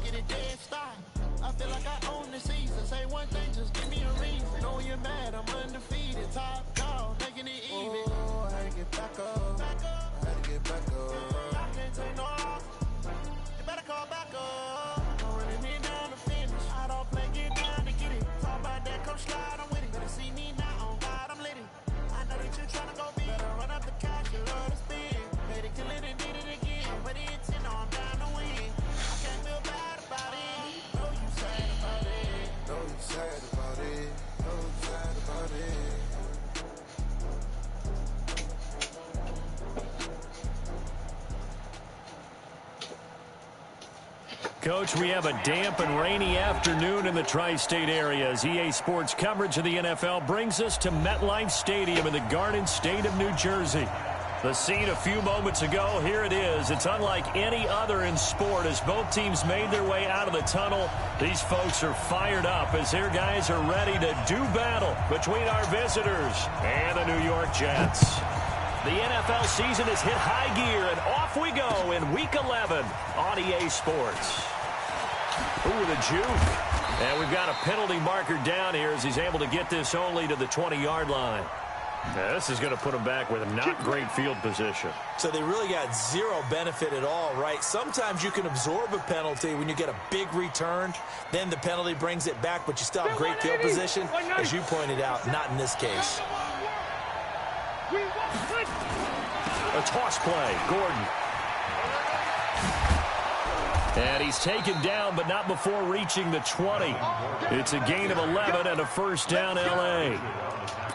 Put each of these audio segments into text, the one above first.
get a dead stop. I feel like I own the season. Say one thing, just give me a reason. Know you're mad, I'm undefeated. Top dog, making it even. Oh, I had to get back up. I had to get back up. I can't take no loss. You better call back up. I'm running me down the finish. I don't play, get down to get it. Talk about that, come slide, I'm with it. Better see me now, on God, I'm lit it. I know that you're trying to go big. Better run up the cash, you love to spin. Made it, kill it, and did it again. But the intent, no, I'm down to win. I can't feel bad about it. Know you sad about it. Know you sad about it. Know you sad about it. Coach, we have a damp and rainy afternoon in the tri-state area as EA Sports coverage of the NFL brings us to MetLife Stadium in the Garden State of New Jersey. The scene a few moments ago, here it is. It's unlike any other in sport as both teams made their way out of the tunnel. These folks are fired up as their guys are ready to do battle between our visitors and the New York Jets. The NFL season has hit high gear, and off we go in Week 11 on EA Sports. Ooh, the juke. And we've got a penalty marker down here as he's able to get this only to the 20-yard line. Now, this is going to put him back with a not great field position. So they really got zero benefit at all, right? Sometimes you can absorb a penalty when you get a big return. Then the penalty brings it back, but you still have great field position. As you pointed out, not in this case. A toss play, Gordon. And he's taken down, but not before reaching the 20. It's a gain of 11 and a first down, L.A.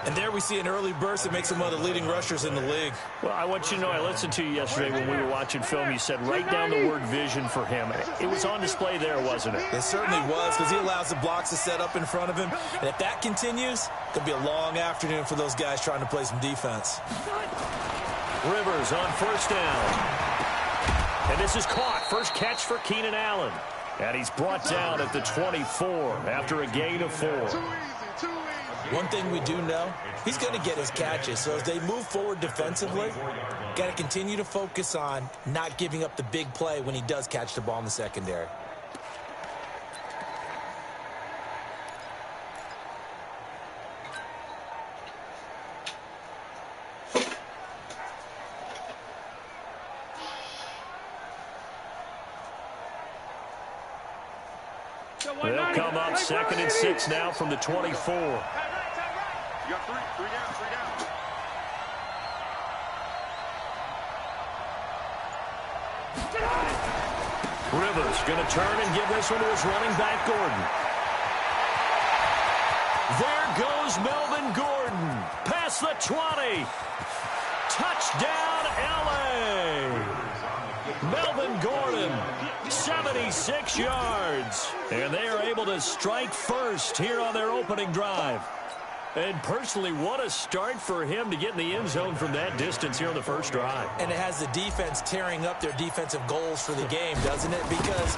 And there we see an early burst that makes him one of the leading rushers in the league. Well, I want you to know, I listened to you yesterday when we were watching film. You said write down the word vision for him. It was on display there, wasn't it? It certainly was, because he allows the blocks to set up in front of him. And if that continues, it could be a long afternoon for those guys trying to play some defense. Rivers on first down. And this is caught. First catch for Keenan Allen. And he's brought down at the 24 after a gain of 4. One thing we do know, he's going to get his catches. So as they move forward defensively, got to continue to focus on not giving up the big play when he does catch the ball in the secondary. They'll come up 2nd and 6 now from the 24. You got three down. Rivers going to turn and give this one to his running back, Gordon. There goes Melvin Gordon. Past the 20. Touchdown, L.A. Melvin Gordon, 76 yards. And they are able to strike first here on their opening drive. And personally, what a start for him to get in the end zone from that distance here on the first drive. And it has the defense tearing up their defensive goals for the game, doesn't it? Because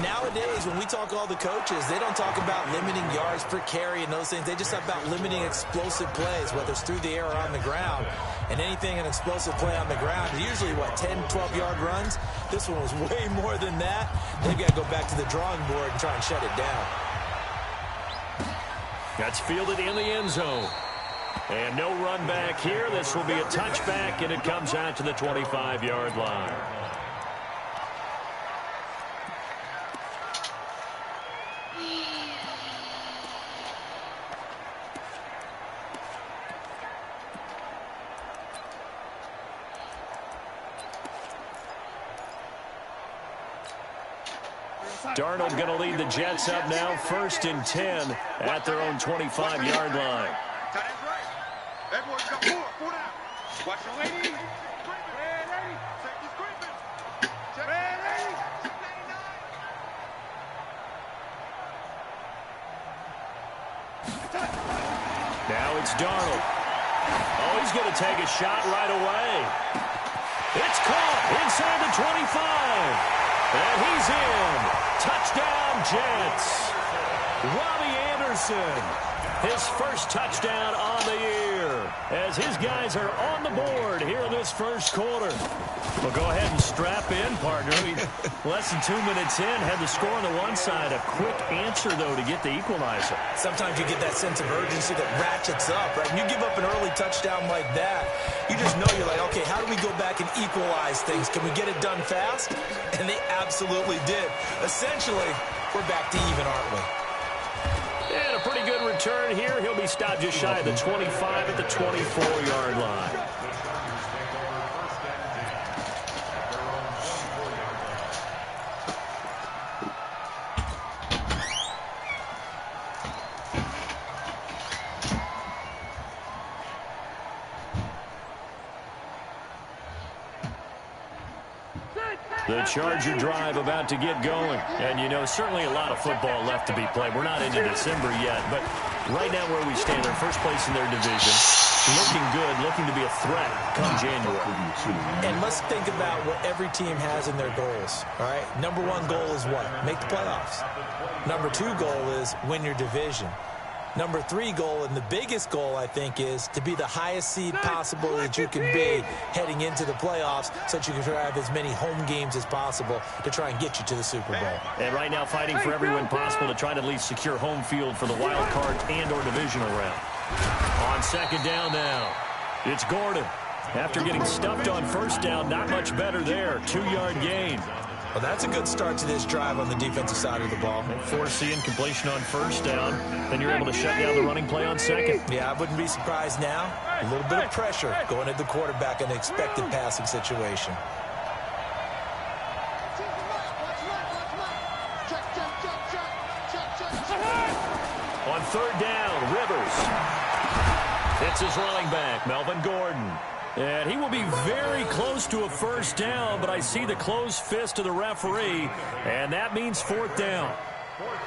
nowadays, when we talk to all the coaches, they don't talk about limiting yards per carry and those things. They just talk about limiting explosive plays, whether it's through the air or on the ground. And anything an explosive play on the ground, usually, 10, 12-yard runs? This one was way more than that. They've got to go back to the drawing board and try and shut it down. That's fielded in the end zone. And no run back here. This will be a touchback, and it comes out to the 25-yard line. Darnold going to lead the Jets up now, 1st and 10 at their own 25-yard line. Everyone's got four down. Watch your lady. Now it's Darnold. Oh, he's going to take a shot right away. It's caught inside the 25. And he's in. Touchdown, Jets. Robbie Anderson. His first touchdown on the year as his guys are on the board here in this first quarter. Well, go ahead and strap in, partner. Less than 2 minutes in, had the score on the one side. A quick answer, though, to get the equalizer. Sometimes you get that sense of urgency that ratchets up, right? When you give up an early touchdown like that, you just know you're like, okay, how do we go back and equalize things? Can we get it done fast? And they absolutely did. Essentially, we're back to even, aren't we? And a pretty good return here. He'll be stopped just shy of the 25 at the 24-yard line. The Charger drive about to get going. And, you know, certainly a lot of football left to be played. We're not into December yet, but right now where we stand, they're first place in their division. Looking good, looking to be a threat come January. And let's think about what every team has in their goals, all right? Number one goal is what? Make the playoffs. Number two goal is win your division. Number three goal, and the biggest goal, I think, is to be the highest seed possible that you can be heading into the playoffs so that you can have as many home games as possible to try and get you to the Super Bowl. And right now fighting for every win possible to try to at least secure home field for the wild card and or divisional round. On second down now, it's Gordon. After getting stuffed on first down, not much better there. 2-yard gain. Well, that's a good start to this drive on the defensive side of the ball. Forcing completion on first down, then you're able to shut down the running play on second. Yeah, I wouldn't be surprised now. A little bit of pressure going at the quarterback in an expected passing situation. On third down, Rivers. It's his running back, Melvin Gordon. And he will be very close to a first down, but I see the closed fist of the referee, and that means fourth down.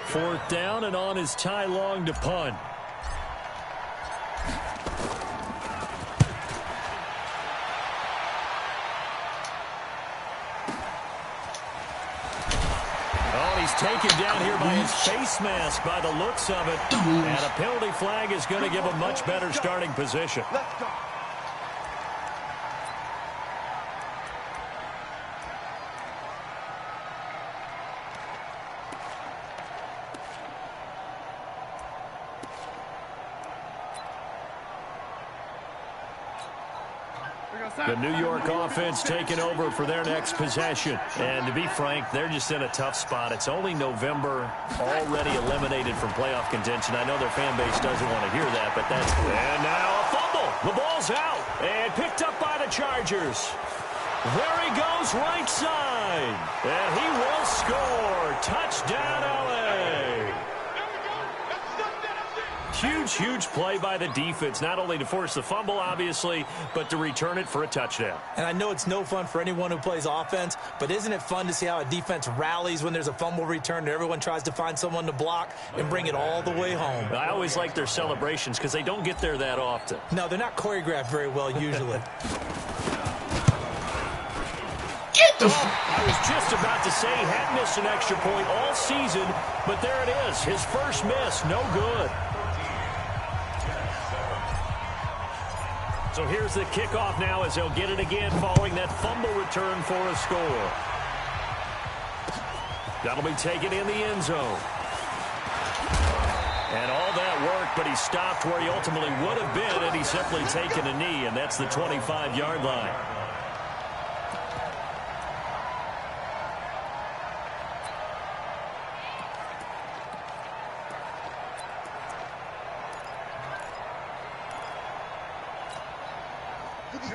Fourth down, and on is Ty Long to punt. Oh, he's taken down here by his face mask by the looks of it, and a penalty flag is going to give him much better starting position. Let's go. The New York offense taking over for their next possession. And to be frank, they're just in a tough spot. It's only November, already eliminated from playoff contention. I know their fan base doesn't want to hear that, but that's... And now a fumble. The ball's out and picked up by the Chargers. There he goes, right side. And he will score. Touchdown, L.A. Huge, huge play by the defense, not only to force the fumble, obviously, but to return it for a touchdown. And I know it's no fun for anyone who plays offense, but isn't it fun to see how a defense rallies when there's a fumble return and everyone tries to find someone to block and bring it all the way home? I always like their celebrations because they don't get there that often. No, they're not choreographed very well usually. I was just about to say he had missed an extra point all season, but there it is. His first miss, no good. So here's the kickoff now as they'll get it again following that fumble return for a score. That'll be taken in the end zone. And all that work, but he stopped where he ultimately would have been had he simply taken a knee, and that's the 25-yard line.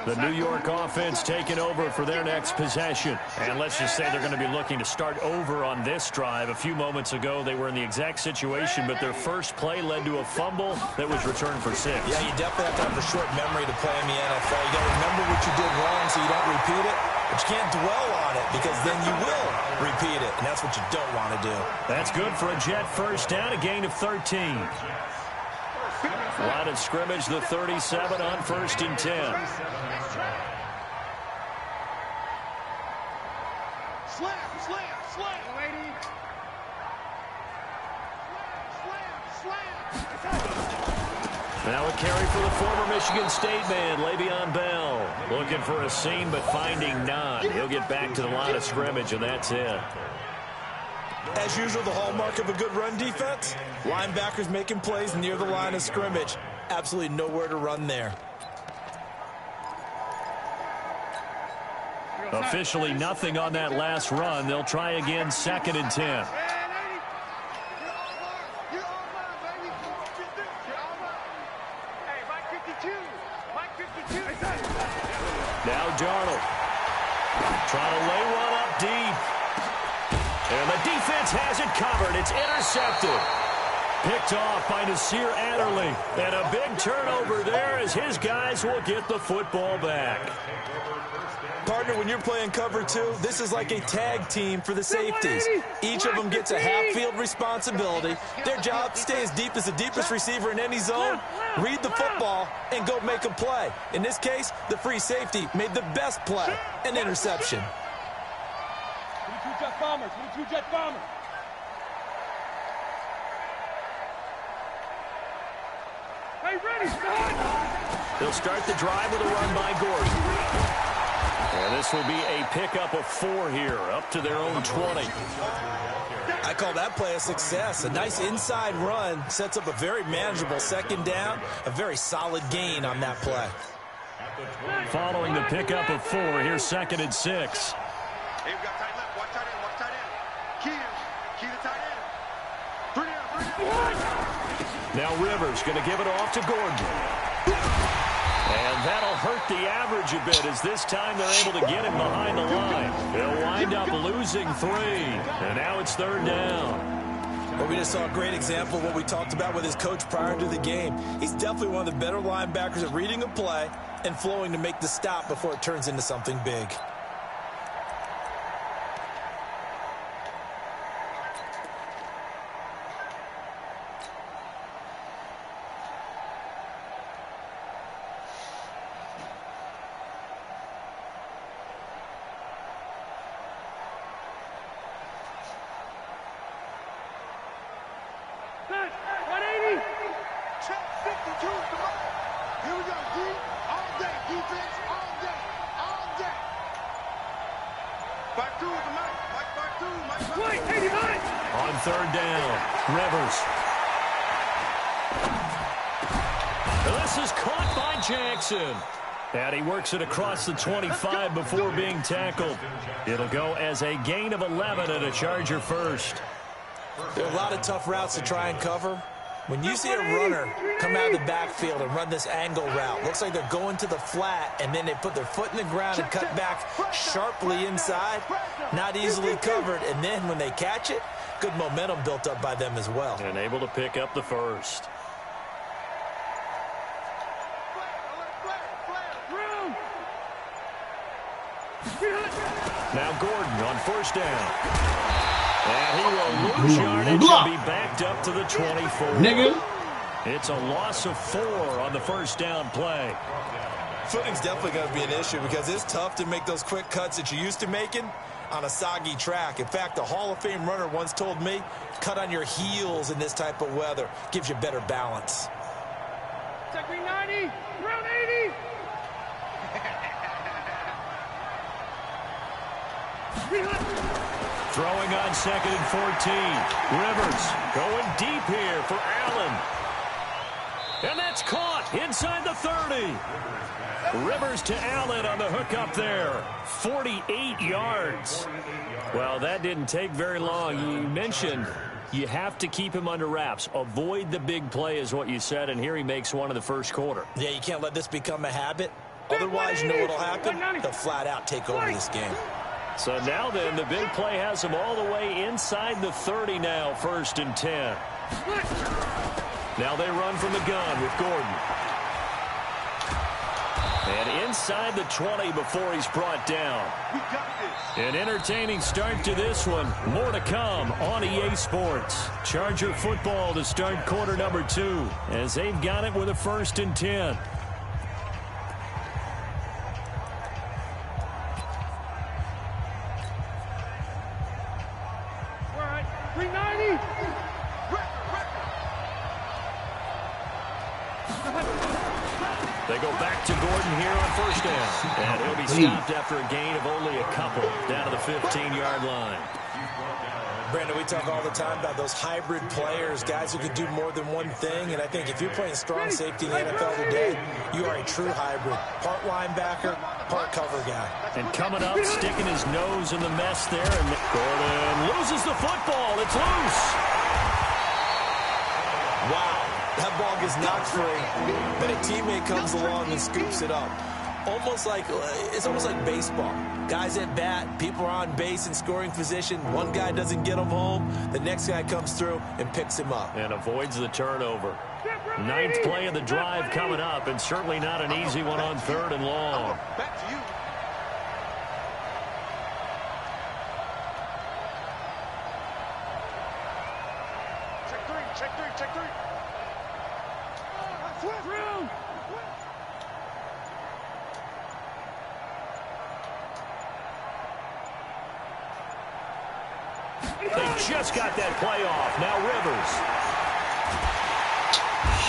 The New York offense taking over for their next possession. And let's just say they're going to be looking to start over on this drive. A few moments ago, they were in the exact situation, but their first play led to a fumble that was returned for 6. Yeah, you definitely have to have a short memory to play in the NFL. You got to remember what you did wrong so you don't repeat it, but you can't dwell on it because then you will repeat it, and that's what you don't want to do. That's good for a Jet first down, a gain of 13. Line of scrimmage, the 37 on 1st and 10. Slam, slam, slam. Lady. Slam, slam, slam. Now a carry for the former Michigan State man, Le'Veon Bell. Looking for a seam, but finding none. He'll get back to the line of scrimmage, and that's it. As usual, the hallmark of a good run defense, linebackers making plays near the line of scrimmage. Absolutely nowhere to run there. Officially nothing on that last run. They'll try again, 2nd and 10. Now Darnold trying to lay one up deep. And the defense has it covered. It's intercepted. Picked off by Nasir Adderley. And a big turnover there as his guys will get the football back. Partner, when you're playing cover 2, this is like a tag team for the safeties. Each of them gets a half-field responsibility. Their job, stay as deep as the deepest receiver in any zone, read the football, and go make a play. In this case, the free safety made the best play, an interception. 22 Jet Bombers, 22 Jet Bombers. Hey, ready, son! They'll start the drive with a run by Gordon. And this will be a pickup of 4 here, up to their own 20. I call that play a success. A nice inside run sets up a very manageable 2nd down, a very solid gain on that play. Following the pickup of 4, here's 2nd and 6. Hey, we got tight left. Watch tight end. Watch tight end. Key to tight end. 3 down. Now Rivers going to give it off to Gordon. And that'll hurt the average a bit as this time they're able to get him behind the line. They'll wind up losing 3. And now it's 3rd down. Well, we just saw a great example of what we talked about with his coach prior to the game. He's definitely one of the better linebackers at reading a play and flowing to make the stop before it turns into something big. On 3rd down, Rivers. This is caught by Jackson. And he works it across the 25 before being tackled. It'll go as a gain of 11 and a Charger first. There are a lot of tough routes to try and cover. When you see a runner come out of the backfield and run this angle route, looks like they're going to the flat, and then they put their foot in the ground and cut back sharply inside, not easily covered. And then when they catch it, good momentum built up by them as well. And able to pick up the first. Now Gordon on 1st down. And he will lose yardage and be backed up to the 24. Nigga. It's a loss of 4 on the 1st down play. Footing's definitely going to be an issue because it's tough to make those quick cuts that you're used to making on a soggy track. In fact, a Hall of Fame runner once told me, cut on your heels in this type of weather. Gives you better balance. Check 90, round 80. Throwing on 2nd and 14. Rivers going deep here for Allen. And that's caught inside the 30. Rivers to Allen on the hook up there. 48 yards. Well, that didn't take very long. You mentioned you have to keep him under wraps. Avoid the big play is what you said, and here he makes one in the 1st quarter. Yeah, you can't let this become a habit. Otherwise, you know what will happen? They'll flat out take over this game. So now then, the big play has him all the way inside the 30 now, 1st and 10. Now they run from the gun with Gordon. And inside the 20 before he's brought down. An entertaining start to this one. More to come on EA Sports. Charger football to start quarter number 2 as they've got it with a 1st and 10. They go back to Gordon here on first down. And he'll be stopped after a gain of only a couple down to the 15-yard line. Brandon, we talk all the time about those hybrid players, guys who can do more than one thing. And I think if you're playing strong safety in the NFL today, you are a true hybrid. Part linebacker, part cover guy. And coming up, sticking his nose in the mess there. And Gordon loses the football. It's loose. Wow. That ball gets knocked free. Then a teammate comes along and scoops it up. It's almost like baseball. Guys at bat, people are on base in scoring position. One guy doesn't get him home. The next guy comes through and picks him up. And avoids the turnover. Ninth play of the drive coming up, and certainly not an easy one on 3rd and long. Back to you. Check three. They just got that play off. Now Rivers.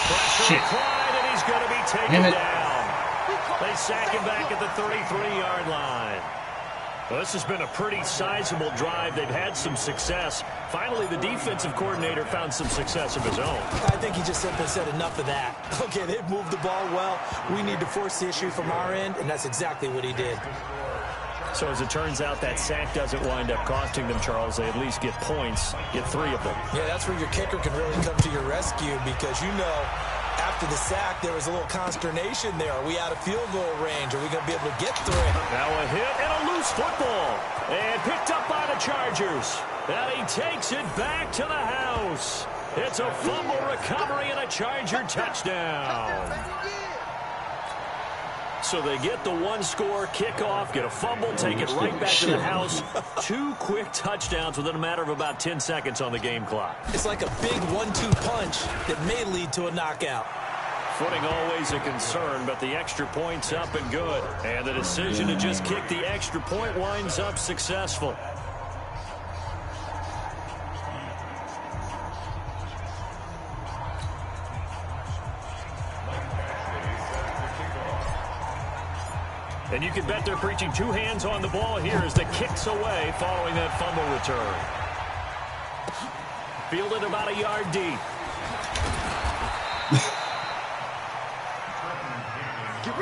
Pressure applied, and he's going to be taken down. They sack him back at the 33-yard line. Well, this has been a pretty sizable drive. They've had some success. Finally, the defensive coordinator found some success of his own. I think he just simply said enough of that. Okay, they've moved the ball well. We need to force the issue from our end, and that's exactly what he did. So as it turns out, that sack doesn't wind up costing them, Charles. They at least get points, get 3 of them. Yeah, that's where your kicker can really come to your rescue because, after the sack, there was a little consternation there. Are we out of field goal range? Are we going to be able to get 3? Now a hit and a loose football. And picked up by the Chargers. And he takes it back to the house. It's a fumble recovery and a Charger touchdown. So they get the 1-score kickoff, get a fumble, take it right back to the house. 2 quick touchdowns within a matter of about 10 seconds on the game clock. It's like a big 1-2 punch that may lead to a knockout. Footing always a concern, but the extra point's up and good. And the decision to just kick the extra point winds up successful. And you can bet they're preaching 2 hands on the ball here as the kick's away following that fumble return. Fielded about a yard deep. Get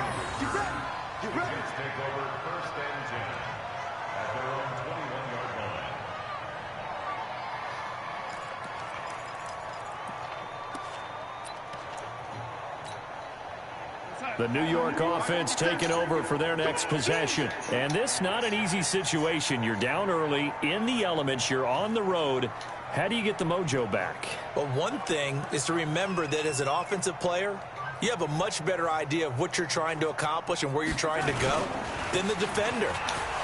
ready. Take over 1st and 10 at their own 21-yard line. The New York offense taking over for their next possession. And this not an easy situation. You're down early, in the elements, you're on the road. How do you get the mojo back? Well, one thing is to remember that as an offensive player, you have a much better idea of what you're trying to accomplish and where you're trying to go than the defender.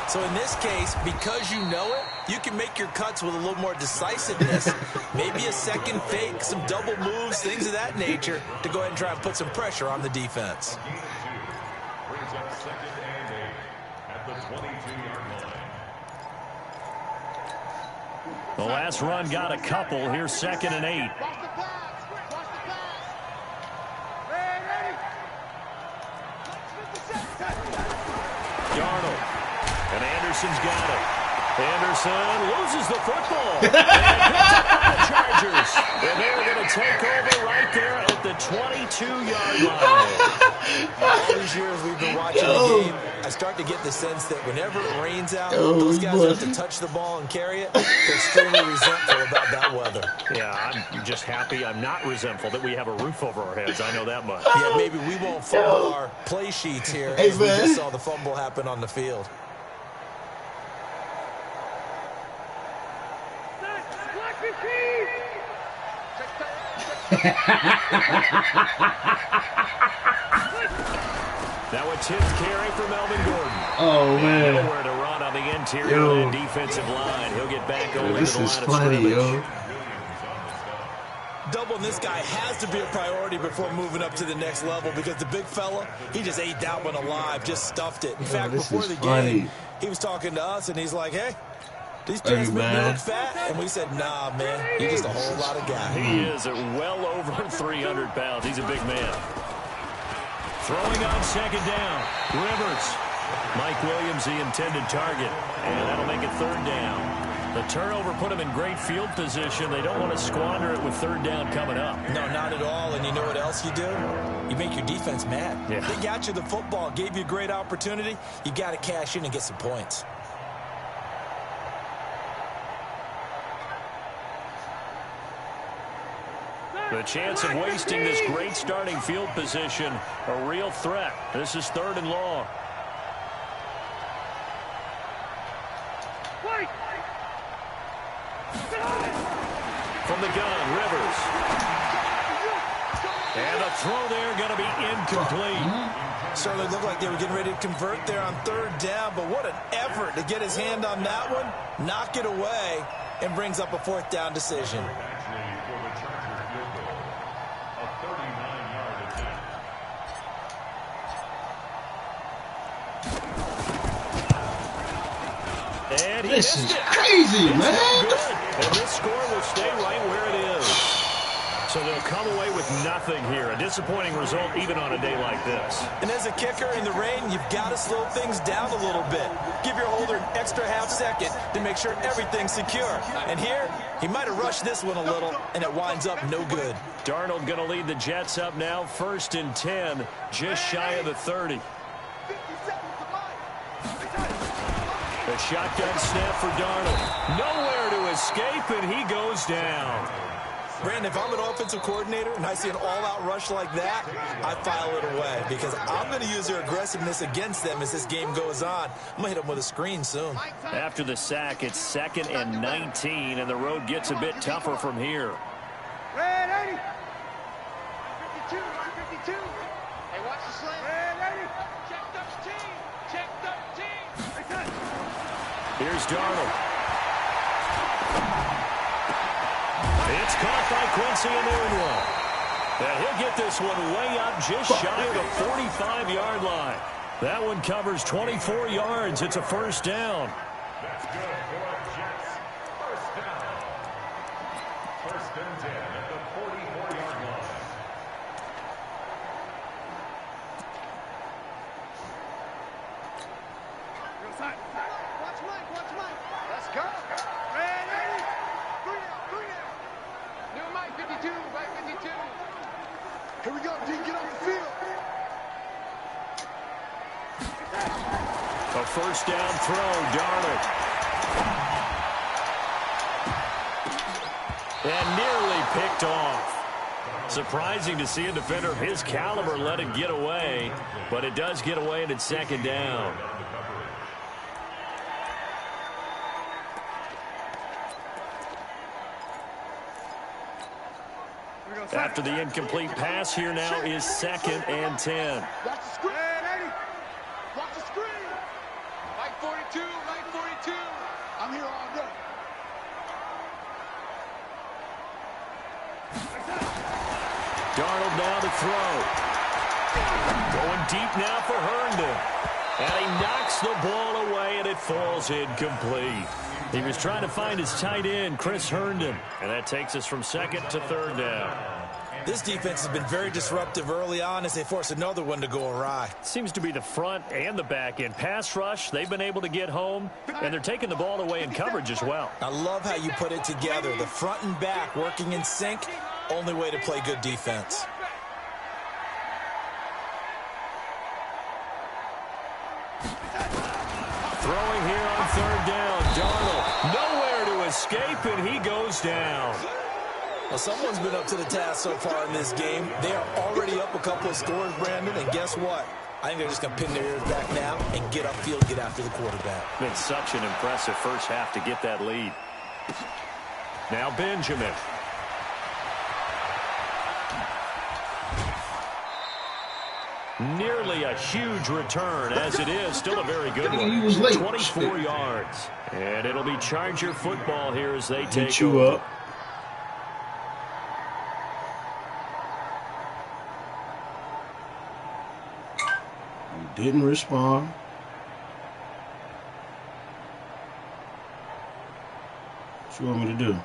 So in this case, because you know it, you can make your cuts with a little more decisiveness. Maybe a second fake, some double moves, things of that nature to go ahead and try and put some pressure on the defense. Brings up 2nd and 8 at the 22-yard line. The last run got a couple. Here's 2nd and 8. Darnold. And Anderson's got it. Anderson loses the football. And picked up by the Chargers. And they're going to take over right there at the 22-yard line. All these years we've been watching the game, I start to get the sense that whenever it rains out, those guys have to touch the ball and carry it. They're extremely resentful about that weather. Yeah, I'm just happy I'm not resentful that we have a roof over our heads. I know that much. Yeah, maybe we won't fumble our play sheets here as we just saw the fumble happen on the field. Now a 10th carry for Melvin Gordon. Oh, man. Nowhere to run on the interior of the defensive line. He'll get back over to the line of scrimmage. Doubling this guy has to be a priority before moving up to the next level because the big fella, he just ate that one alive, just stuffed it. In fact, before the game, he was talking to us, and he's like, hey, these pants make me look fat. And we said, nah, man, you're just a whole lot of guy. He is at well over 300 pounds. He's a big man. Throwing on second down. Rivers. Mike Williams, the intended target. And that'll make it third down. The turnover put them in great field position. They don't want to squander it with third down coming up. No, not at all. And you know what else you do? You make your defense mad. Yeah. They got you the football, gave you a great opportunity. You got to cash in and get some points. The chance of wasting this great starting field position, a real threat. This is third and long. From the gun, Rivers. And the throw there going to be incomplete. Certainly looked like they were getting ready to convert there on third down, but what an effort to get his hand on that one, knock it away, and brings up a fourth down decision. And this is crazy, man. And this score will stay right where it is. So they'll come away with nothing here. A disappointing result even on a day like this. And as a kicker in the rain, you've got to slow things down a little bit. Give your holder an extra half second to make sure everything's secure. And here, he might have rushed this one a little, and it winds up no good. Darnold going to lead the Jets up now, 1st and 10, just shy of the 30. The shotgun snap for Darnold. Nowhere to escape, and he goes down. Brandon, if I'm an offensive coordinator and I see an all-out rush like that, I file it away because I'm going to use their aggressiveness against them as this game goes on. I'm going to hit them with a screen soon. After the sack, it's 2nd and 19, and the road gets a bit tougher from here. Red 80. 52, 52. Hey, watch the slant. Red 80. Check 13. Check 13. Here's Darnold. It's caught by Quincy Enunwa. And he'll get this one way up just shy of the 45-yard line. That one covers 24 yards. It's a first down. That's good for our Jets. First down. 1st and 10 at the 44-yard line. Watch Mike. Let's go. Red 80. 3 down. New Mike 52, Mike 52. Here we go, D, get on the field. A first down throw, Darnold. And nearly picked off. Surprising to see a defender of his caliber let it get away, but it does get away and it's 2nd down. After the incomplete pass, here now is 2nd and 10. Watch the screen. Watch the screen. Mike 42, Mike 42. I'm here all day. Darnold now to throw. Going deep now for Herndon. And he knocks the ball away, and it falls incomplete. He was trying to find his tight end, Chris Herndon. And that takes us from 2nd to 3rd down. This defense has been very disruptive early on as they force another one to go awry. Seems to be the front and the back end. Pass rush, they've been able to get home, and they're taking the ball away in coverage as well. I love how you put it together. The front and back working in sync, only way to play good defense. Throwing here on 3rd down, Darnold. Nowhere to escape, and he goes down. Well, someone's been up to the task so far in this game. They are already up a couple of scores, Brandon, and guess what? I think they're just going to pin their ears back now and get upfield, get after the quarterback. Been such an impressive first half to get that lead. Now Benjamin. Nearly a huge return, as it is. Still a very good one. He was late. 24 yards. And it'll be Charger football here as they take Hit you over. up. You didn't respond. What you want me to do?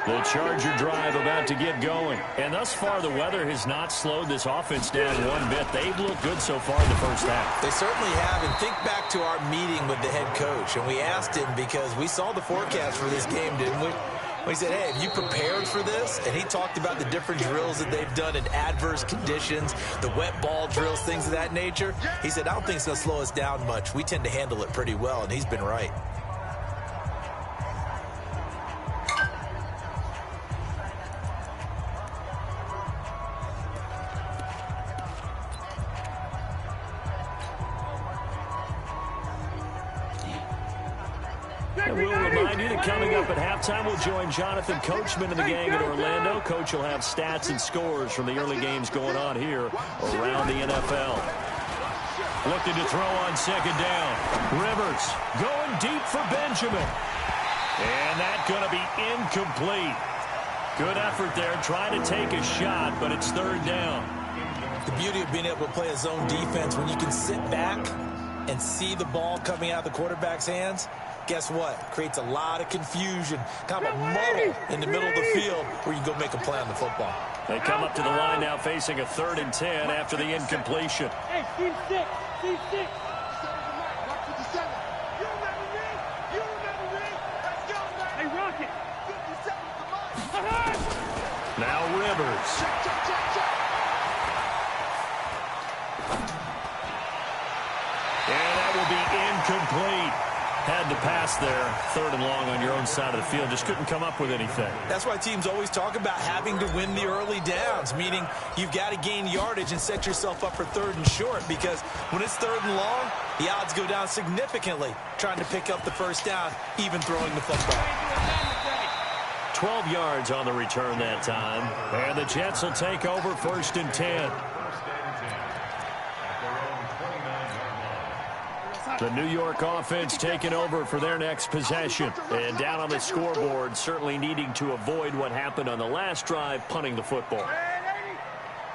The Charger drive about to get going. And thus far, the weather has not slowed this offense down one bit. They've looked good so far in the first half. They certainly have. And think back to our meeting with the head coach. And we asked him because we saw the forecast for this game, didn't we? We said, hey, have you prepared for this? And he talked about the different drills that they've done in adverse conditions, the wet ball drills, things of that nature. He said, I don't think it's going to slow us down much. We tend to handle it pretty well, and he's been right. And we'll remind you that coming up at halftime, we'll join Jonathan Coachman and the gang in Orlando. Coach will have stats and scores from the early games going on here around the NFL. Looking to throw on second down. Rivers going deep for Benjamin. And that's going to be incomplete. Good effort there, trying to take a shot, but it's third down. The beauty of being able to play a zone defense when you can sit back and see the ball coming out of the quarterback's hands. Guess what? Creates a lot of confusion, kind of a muddle in the middle of the field where you can go make a play on the football. They come up to the line now facing a 3rd and 10 after the incompletion. Hey, team 6, team 6. Hey, Rocket. Now Rivers. And that will be incomplete. Had to pass there, 3rd and long on your own side of the field. Just couldn't come up with anything. That's why teams always talk about having to win the early downs, meaning you've got to gain yardage and set yourself up for 3rd and short, because when it's 3rd and long, the odds go down significantly trying to pick up the first down, even throwing the football. 12 yards on the return that time. And the Jets will take over 1st and 10. The New York offense taking over for their next possession. And down on the scoreboard, certainly needing to avoid what happened on the last drive, punting the football.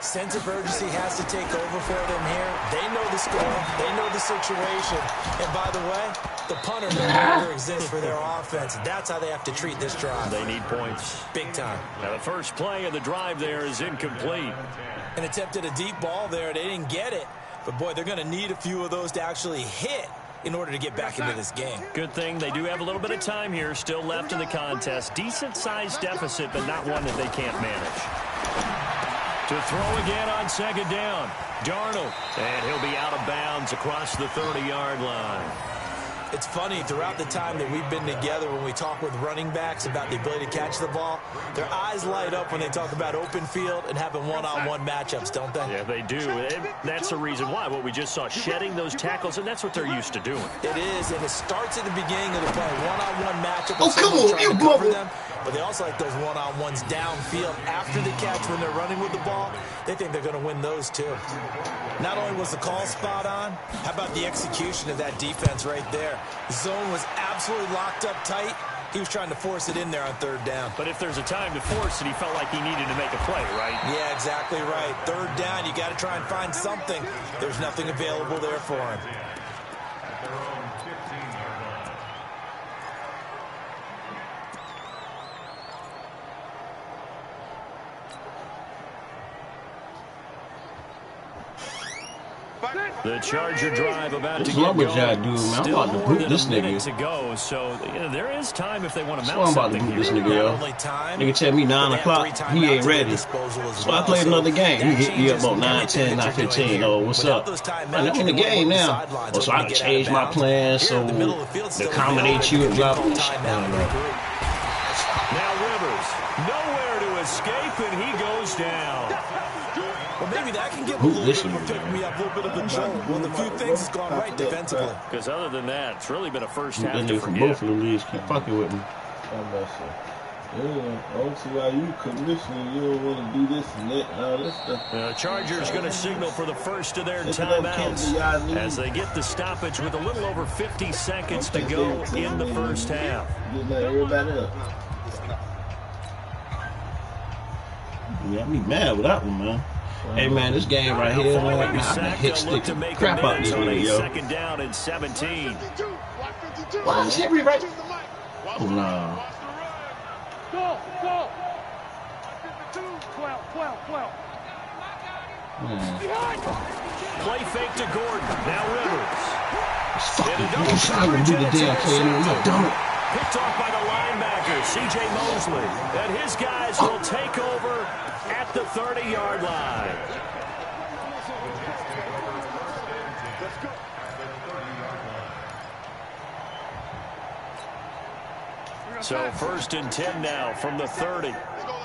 Sense of urgency has to take over for them here. They know the score. They know the situation. And by the way, the punter no longer exists for their offense. That's how they have to treat this drive. They need points. Big time. Now the first play of the drive there is incomplete. An attempt at a deep ball there. They didn't get it. But, boy, they're going to need a few of those to actually hit in order to get back into this game. Good thing they do have a little bit of time here still left in the contest. Decent-sized deficit, but not one that they can't manage. To throw again on second down. Darnold. And he'll be out of bounds across the 30-yard line. It's funny, throughout the time that we've been together, when we talk with running backs about the ability to catch the ball, their eyes light up when they talk about open field and having one-on-one matchups, don't they? Yeah, they do. And that's the reason why. What we just saw, shedding those tackles, and that's what they're used to doing. It is, and it starts at the beginning of the play. One-on-one matchup. Oh, come on, you cover them. But they also like those one-on-ones downfield after the catch when they're running with the ball. They think they're going to win those, too. Not only was the call spot on, how about the execution of that defense right there? The zone was absolutely locked up tight. He was trying to force it in there on 3rd down. But if there's a time to force it, he felt like he needed to make a play, right? Yeah, exactly right. 3rd down, you got to try and find something. There's nothing available there for him. The Charger drive about to This get lumberjack going. dude, man, I'm Still about to more boot than this a minute nigga. to go, so there is time if they want to So mount I'm about to something boot this here. nigga, yo. Nigga tell me 9 o'clock, he ain't ready. So I played another game. He hit me up about 9, 10, 9, 15. Oh, what's up? Man, I'm in the game now. Oh, so I can change my plans so to accommodate you and blah, blah, blah. Now Rivers, nowhere to escape, and he goes down. Well, maybe that can get a little bit of a pick-me-up, a little bit of a jolt. Well, a few things has gone right defensively. Because other than that, it's really been a first half That to nigga from forget. both of the leagues keep fucking with me. Yeah, I don't see why you commissioning. You don't want to do this and that. This stuff. The Chargers going to signal for the first of their timeouts as they get the stoppage with a little over 50 seconds to go in the first half. Just like everybody else. Yeah, I be mad with that one, man. Hey, man, this game right here, man, I'm gonna hit stick the crap out this nigga, yo. Second down and 17. Why is Henry right? Oh, nah. Go, go. 12, 12, 12. Play fake to Gordon. Now Rivers. Fucking trying to do the damn play and I don't. Picked off by the linebacker, C.J. Mosley. And his guys will take over at the 30-yard line. So 1st and 10 now from the 30. Let's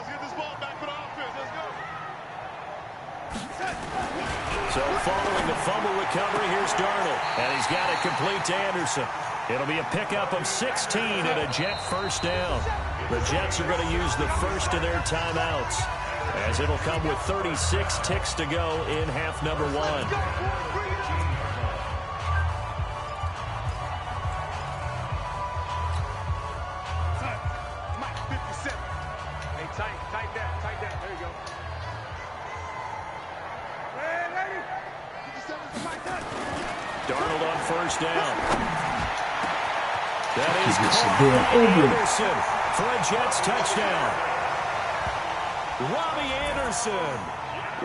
get this ball back for the offense. Let's go. So following the fumble recovery, here's Darnold. And he's got it complete to Anderson. It'll be a pickup of 16 and a Jet first down. The Jets are going to use the first of their timeouts, as it'll come with 36 ticks to go in half number 1. Tight that. There you go. Ready? 57, tight that. Darnold on first down. That is Anderson Anderson for a Jets touchdown. Robbie Anderson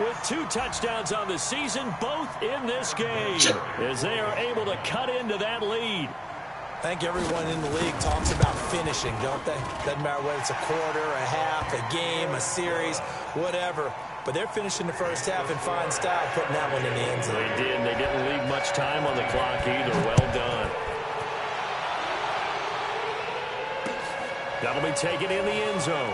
with 2 touchdowns on the season, both in this game, as they are able to cut into that lead. I think everyone in the league talks about finishing, don't they? Doesn't matter whether it's a quarter, a half, a game, a series, whatever. But they're finishing the first half in fine style, putting that one in the end zone. They did. They didn't leave much time on the clock either. Well done. That'll be taken in the end zone.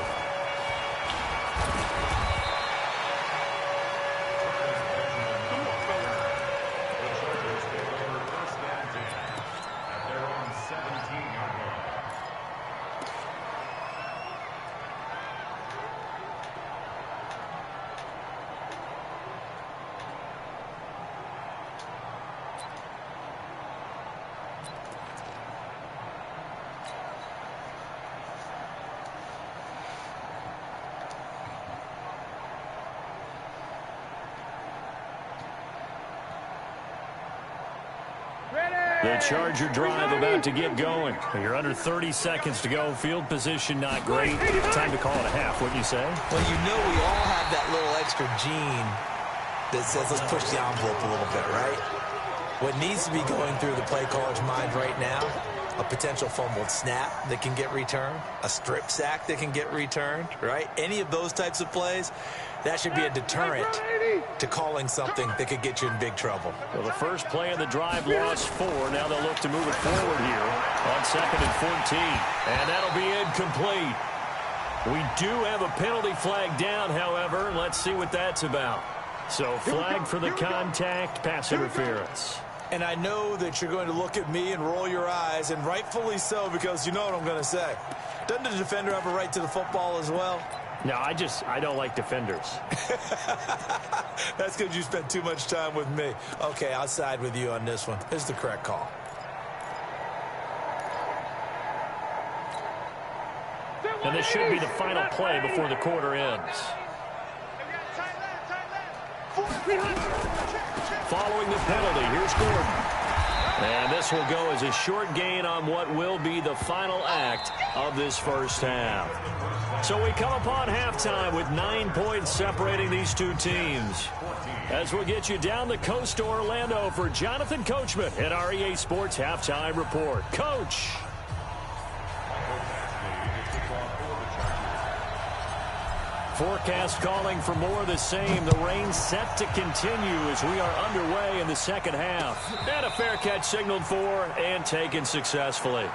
The Charger drive about to get going. You're under 30 seconds to go. Field position not great. Time to call it a half, wouldn't you say? Well, you know we all have that little extra gene that says let's push the envelope a little bit, right? What needs to be going through the play caller's mind right now, a potential fumbled snap that can get returned, a strip sack that can get returned, right? Any of those types of plays, that should be a deterrent to calling something that could get you in big trouble. Well, the first play of the drive lost 4. Now they'll look to move it forward here on 2nd and 14. And that'll be incomplete. We do have a penalty flag down, however. Let's see what that's about. So flag for the contact, pass interference. And I know that you're going to look at me and roll your eyes, and rightfully so, because you know what I'm going to say. Doesn't the defender have a right to the football as well? No, I don't like defenders. That's because you spent too much time with me. Okay, I'll side with you on this one. This is the correct call. And this should be the final play before the quarter ends. Following the penalty, here's Gordon. And this will go as a short gain on what will be the final act of this first half. So we come upon halftime with 9 points separating these two teams. As we'll get you down the coast to Orlando for Jonathan Coachman at our EA Sports Halftime Report. Coach. Forecast calling for more of the same. The rain set to continue as we are underway in the second half. And a fair catch signaled for and taken successfully.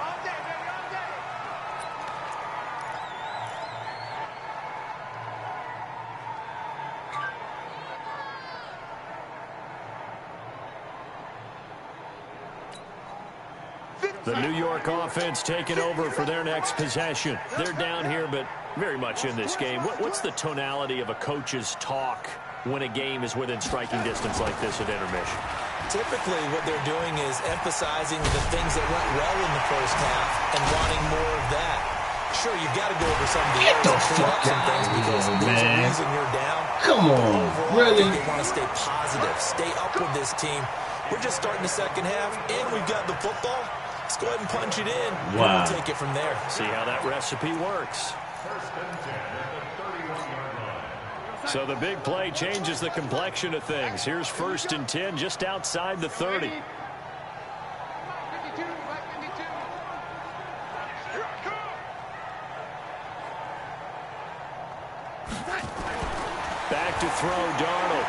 The New York offense taking over for their next possession. They're down here, but very much in this game. What's the tonality of a coach's talk when a game is within striking distance like this at intermission? Typically, what they're doing is emphasizing the things that went well in the first half and wanting more of that. Sure, you've got to go over some of the areas and clean up some things because there's a reason you're down. Come on, really? They want to stay positive, stay up with this team. We're just starting the second half, and we've got the football. Let's go ahead and punch it in. Wow. And we'll take it from there. See how that recipe works. First and 10 at the 31-yard line. So the big play changes the complexion of things. Here's first and 10 just outside the 30. Back to throw, Darnold.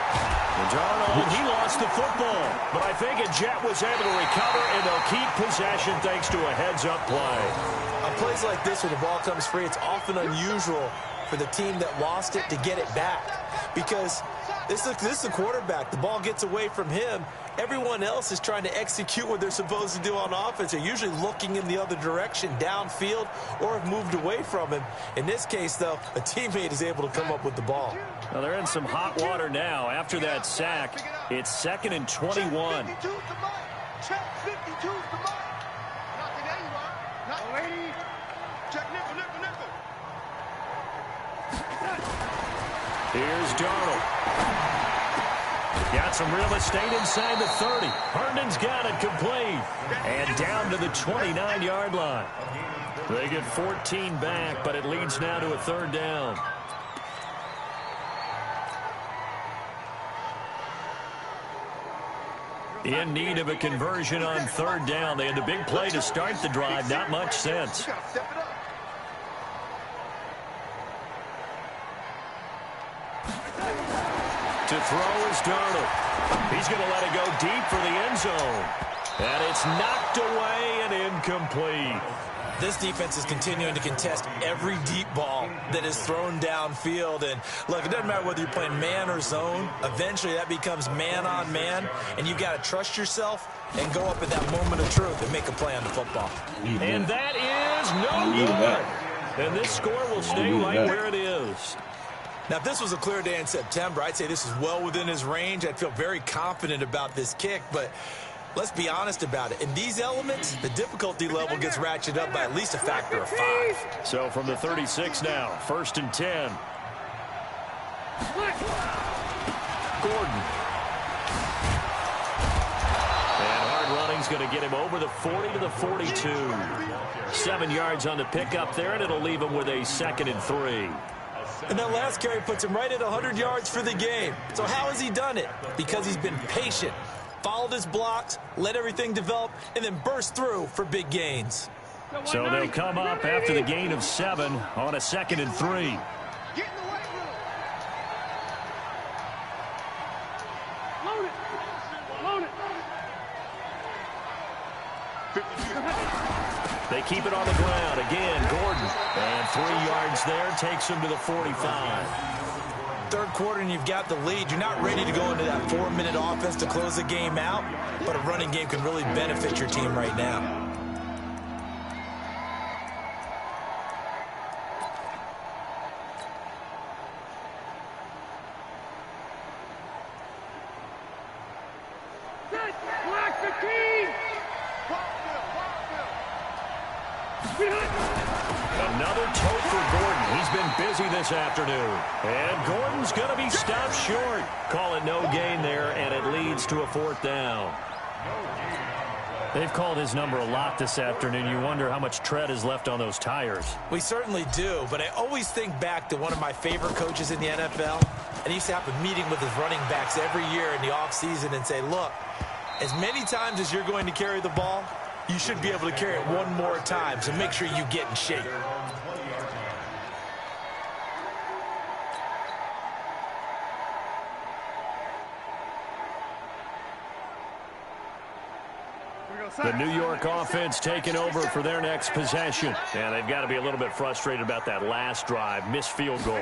And Darnold, he lost the football. But I think a Jet was able to recover, and they'll keep possession thanks to a heads-up play. On plays like this where the ball comes free, it's often unusual for the team that lost it to get it back. Because this is the quarterback. The ball gets away from him. Everyone else is trying to execute what they're supposed to do on offense. They're usually looking in the other direction, downfield, or have moved away from him. In this case, though, a teammate is able to come up with the ball. Well, they're in some hot water now. After that sack, it's 2nd and 21. Here's Darnold. Got some real estate inside the 30. Herndon's got it complete. And down to the 29-yard line. They get 14 back, but it leads now to a 3rd down. In need of a conversion on 3rd down. They had the big play to start the drive. Not much sense. To throw is Darnold. He's going to let it go deep for the end zone. And it's knocked away and incomplete. This defense is continuing to contest every deep ball that is thrown downfield. And, look, it doesn't matter whether you're playing man or zone. Eventually, that becomes man-on-man, and you've got to trust yourself and go up at that moment of truth and make a play on the football. And that is no good. And this score will stay right where it is. Now, if this was a clear day in September, I'd say this is well within his range. I'd feel very confident about this kick, but let's be honest about it. In these elements, the difficulty level gets ratcheted up by at least a factor of 5. So from the 36 now, 1st and 10. Gordon. And hard running's going to get him over the 40 to the 42. 7 yards on the pickup there, and it'll leave him with a 2nd and 3. And that last carry puts him right at 100 yards for the game. So how has he done it? Because he's been patient, followed his blocks, let everything develop, and then burst through for big gains. So they'll come up after the gain of 7 on a 2nd and 3. They keep it on the ground. Again, Gordon. And 3 yards there takes him to the 45. 3rd quarter and you've got the lead. You're not ready to go into that 4-minute offense to close the game out, but a running game can really benefit your team right now. Another tote for Gordon. He's been busy this afternoon. And Gordon's going to be stopped short. Call it no gain there, and it leads to a 4th down. They've called his number a lot this afternoon. You wonder how much tread is left on those tires. We certainly do, but I always think back to one of my favorite coaches in the NFL, and he used to have a meeting with his running backs every year in the offseason and say, look, as many times as you're going to carry the ball, you should be able to carry it one more time, so make sure you get in shape. The New York offense taking over for their next possession. And they've got to be a little bit frustrated about that last drive. Missed field goal.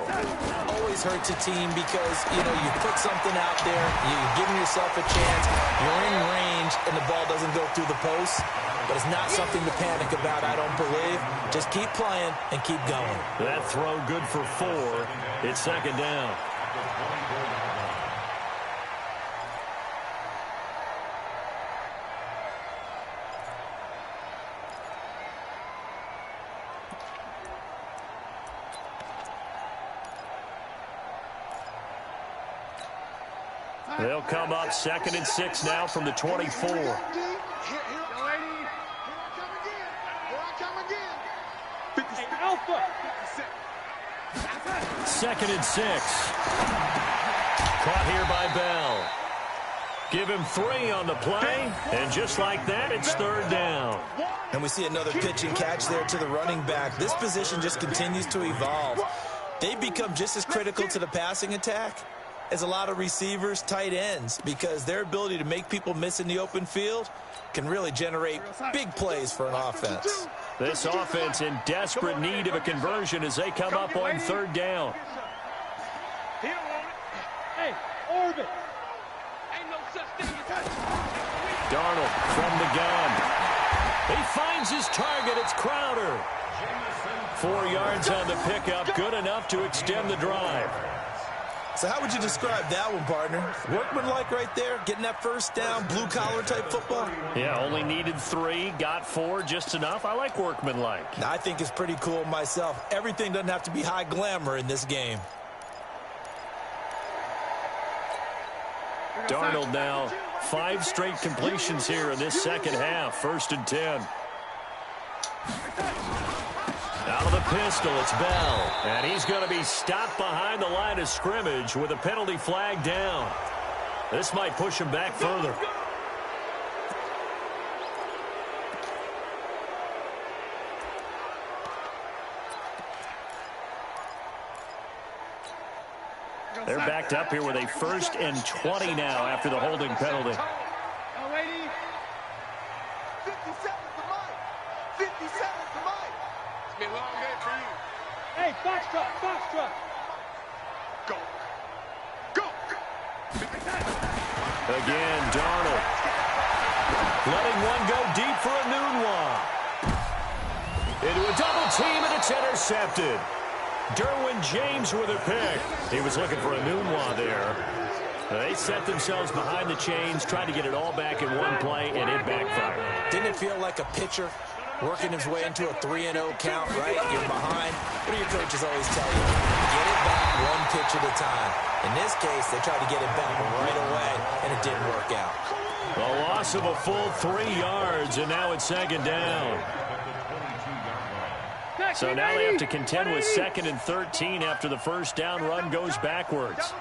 Always hurts a team because, you put something out there, you're giving yourself a chance, you're in range, and the ball doesn't go through the post. But it's not something to panic about, I don't believe. Just keep playing and keep going. That throw good for 4. It's 2nd down. They'll come up 2nd and 6 now from the 24. 2nd and 6. Caught here by Bell. Give him 3 on the play, and just like that, it's 3rd down. And we see another pitch and catch there to the running back. This position just continues to evolve. They've become just as critical to the passing attack as a lot of receivers, tight ends, because their ability to make people miss in the open field can really generate big plays for an offense. This offense in desperate need of a conversion as they come up on 3rd down. Hey, orbit. Ain't no such thing as Darnold from the gun. He finds his target. It's Crowder. 4 yards on the pickup. Good enough to extend the drive. So how would you describe that one, partner? Workmanlike right there, getting that first down, blue-collar type football? Yeah, only needed 3, got 4, just enough. I like workmanlike. I think it's pretty cool myself. Everything doesn't have to be high glamour in this game. Darnold now 5 straight completions here in this second half. 1st and 10. Out of the pistol, it's Bell. And he's going to be stopped behind the line of scrimmage with a penalty flag down. This might push him back further. They're backed up here with a 1st and 20 now after the holding penalty. 50 seconds to Mike. 50 seconds to Mike. It's been a long day for you. Hey, box truck, box truck. Go. Go. Again, Darnold. Letting one go deep for a Nunwa. Into a double team, and it's intercepted. Derwin James with a pick. He was looking for a Nunwa there. They set themselves behind the chains, tried to get it all back in one play, and it backfired. Didn't it feel like a pitcher working his way into a 3-0 count, right? You're behind. What do your coaches always tell you? Get it back one pitch at a time. In this case, they tried to get it back right away, and it didn't work out. A loss of a full 3 yards, and now it's 2nd down. So now they have to contend with 2nd and 13 after the first down run goes backwards.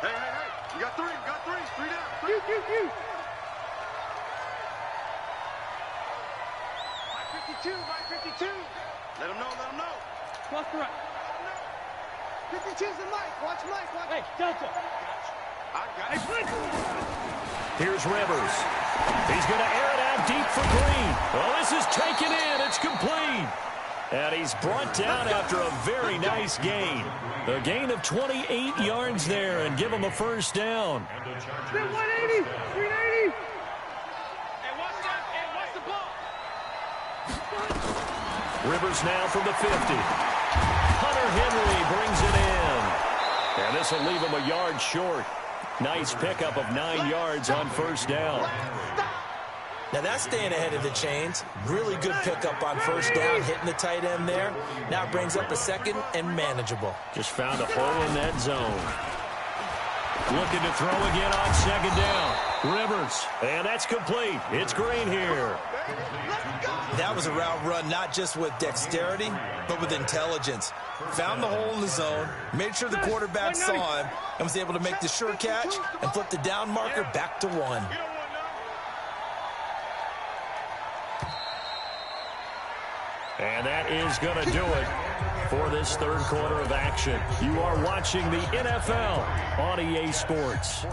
Hey, you got 3, 3 down. You. Mike 52. Let him know. Cross the right. 52's the Mike. Watch Mike. Hey, Delta. I got it. Here's Rivers. He's going to air it out deep for Green. Well, this is taken in. It's complete. And he's brought down after a very nice gain. A gain of 28 yards there and give him a first down. 180, 380. And watch the ball. Rivers now from the 50. Hunter Henry brings it in. And this will leave him a yard short. Nice pickup of 9 yards on first down. Now that's staying ahead of the chains. Really good pickup on first down, hitting the tight end there. Now it brings up a 2nd and manageable. Just found a hole in that zone. Looking to throw again on 2nd down. Rivers, and that's complete. It's Green here. That was a route run not just with dexterity, but with intelligence. Found the hole in the zone, made sure the quarterback saw him, and was able to make the sure catch and flip the down marker back to 1. And that is going to do it for this 3rd quarter of action. You are watching the NFL on EA Sports.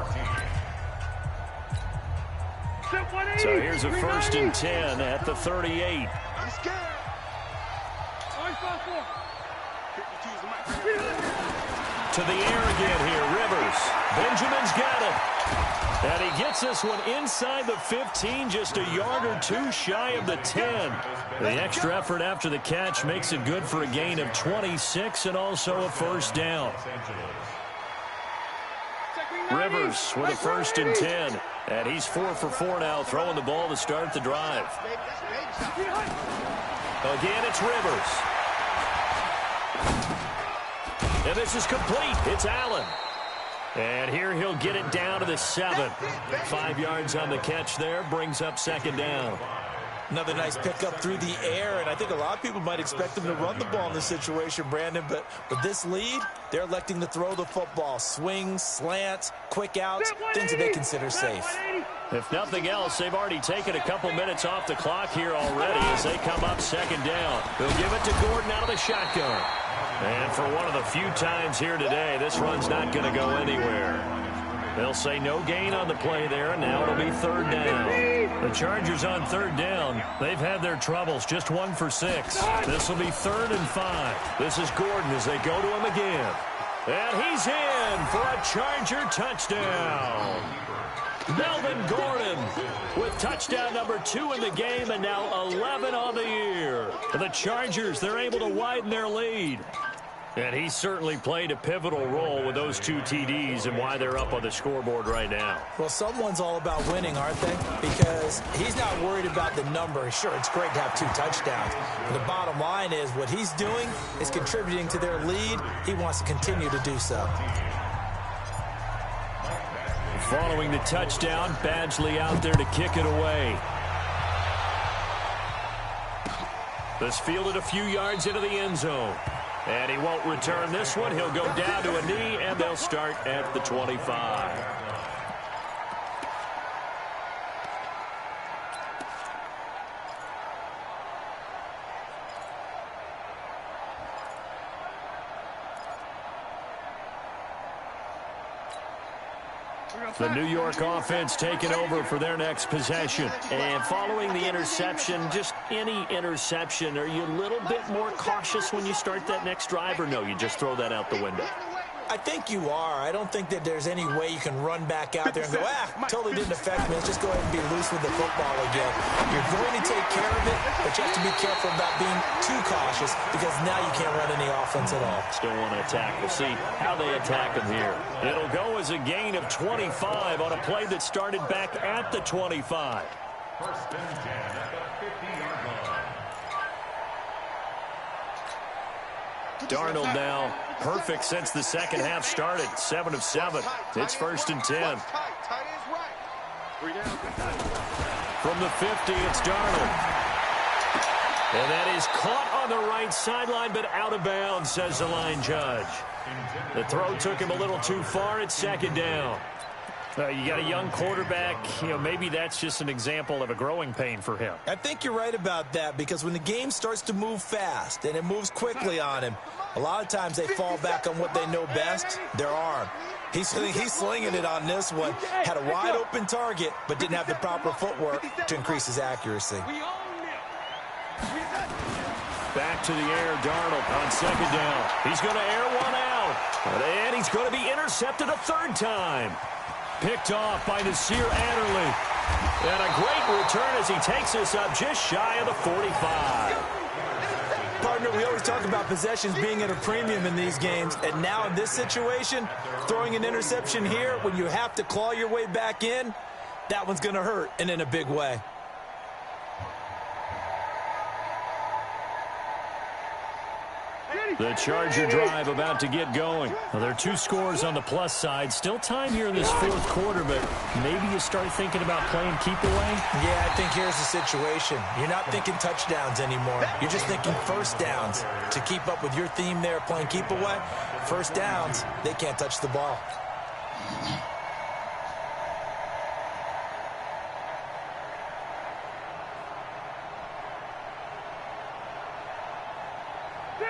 So here's a 1st and 10 at the 38. To the air again here, Rivers. Benjamin's got it. And he gets this one inside the 15, just a yard or 2 shy of the 10. The extra effort after the catch makes it good for a gain of 26 and also a first down. Rivers with a 1st and 10. And he's 4 for 4 now, throwing the ball to start the drive. Again, it's Rivers. And this is complete. It's Allen. And here he'll get it down to the 7. 5 yards on the catch there, brings up 2nd down. Another nice pickup through the air, and I think a lot of people might expect them to run the ball in this situation, Brandon, but with this lead, they're electing to throw the football. Swings, slants, quick outs, things that they consider safe. If nothing else, they've already taken a couple minutes off the clock here already as they come up second down. They'll give it to Gordon out of the shotgun. And for one of the few times here today, this run's not going to go anywhere. They'll say no gain on the play there, and now it'll be third down. The Chargers on third down. They've had their troubles, just 1 for 6. This will be 3rd and 5. This is Gordon as they go to him again. And he's in for a Charger touchdown. Melvin Gordon with touchdown number 2 in the game, and now 11 on the year. The Chargers, they're able to widen their lead. And he certainly played a pivotal role with those 2 TDs and why they're up on the scoreboard right now. Well, someone's all about winning, aren't they? Because he's not worried about the number. Sure, it's great to have 2 touchdowns. But the bottom line is what he's doing is contributing to their lead. He wants to continue to do so. Following the touchdown, Badgley out there to kick it away. This fielded a few yards into the end zone. And he won't return this one. He'll go down to a knee, and they'll start at the 25. The New York offense taking over for their next possession. And following the interception, just any interception, are you a little bit more cautious when you start that next drive, or no, you just throw that out the window? I think you are. I don't think that there's any way you can run back out there and go, totally didn't affect me. Let's just go ahead and be loose with the football again. You're going to take care of it, but you have to be careful about being too cautious because now you can't run any offense at all. Still want to attack. We'll see how they attack him here. It'll go as a gain of 25 on a play that started back at the 25. 1st and 10 at the 50-yard line. Darnold now perfect since the second half started. 7 of 7. It's 1st and 10. From the 50, it's Darnold. And that is caught on the right sideline, but out of bounds, says the line judge. The throw took him a little too far. It's 2nd down. You got a young quarterback. Maybe that's just an example of a growing pain for him. I think you're right about that because when the game starts to move fast and it moves quickly on him, a lot of times they fall back on what they know best, their arm. He's slinging it on this one. Had a wide open target, but didn't have the proper footwork to increase his accuracy. Back to the air, Darnold on 2nd down. He's going to air one out. And he's going to be intercepted a 3rd time. Picked off by Nasir Adderley. And a great return as he takes us up just shy of the 45. Partner, we always talk about possessions being at a premium in these games. And now in this situation, throwing an interception here when you have to claw your way back in, that one's going to hurt, and in a big way. The Charger drive about to get going. Well, there are 2 scores on the plus side. Still time here in this 4th quarter, but maybe you start thinking about playing keep away? Yeah, I think here's the situation. You're not thinking touchdowns anymore. You're just thinking 1st downs. To keep up with your theme there, playing keep away, 1st downs, they can't touch the ball.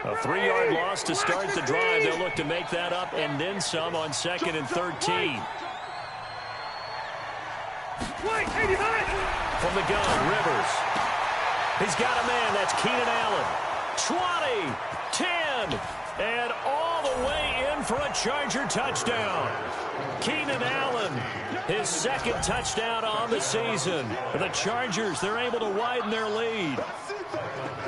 A 3-yard loss to start the drive. They'll look to make that up and then some on 2nd and 13. From the gun, Rivers. He's got a man. That's Keenan Allen. 20, 10, and all the way in for a Charger touchdown. Keenan Allen, his 2nd touchdown on the season. The Chargers, they're able to widen their lead.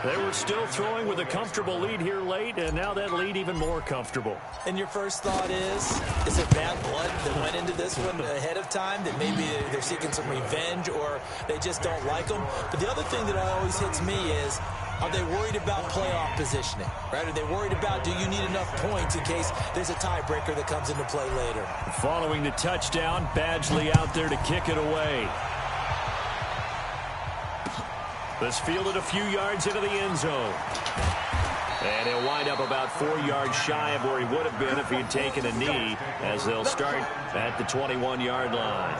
They were still throwing with a comfortable lead here late, and now that lead even more comfortable. And your first thought is it bad blood that went into this one ahead of time, that maybe they're seeking some revenge or they just don't like them? But the other thing that always hits me is, are they worried about playoff positioning? Right? Are they worried about, do you need enough points in case there's a tiebreaker that comes into play later? Following the touchdown, Badgley out there to kick it away. This fielded a few yards into the end zone. And he'll wind up about 4 yards shy of where he would have been if he had taken a knee, as they'll start at the 21-yard line.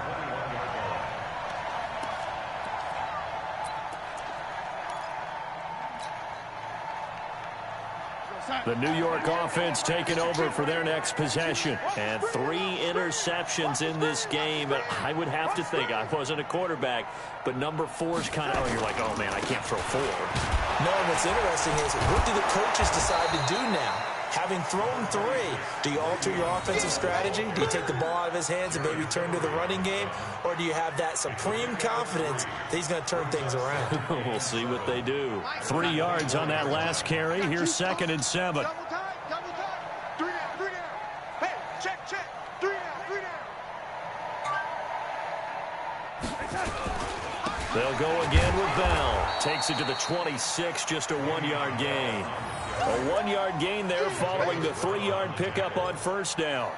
The New York offense taking over for their next possession. And 3 interceptions in this game. I would have to think, I wasn't a quarterback, but number 4's kind of, you're like, oh, man, I can't throw 4. No, what's interesting is, what do the coaches decide to do now? Having thrown 3, do you alter your offensive strategy? Do you take the ball out of his hands and maybe turn to the running game? Or do you have that supreme confidence that he's going to turn things around? We'll see what they do. 3 yards on that last carry. Here's 2nd and 7. Double time, double time. 3 down, 3 down. Hey, check, check. 3 down, 3 down. They'll go again with Bell. Takes it to the 26, just a 1-yard gain. A 1-yard gain there following the 3-yard pickup on first down.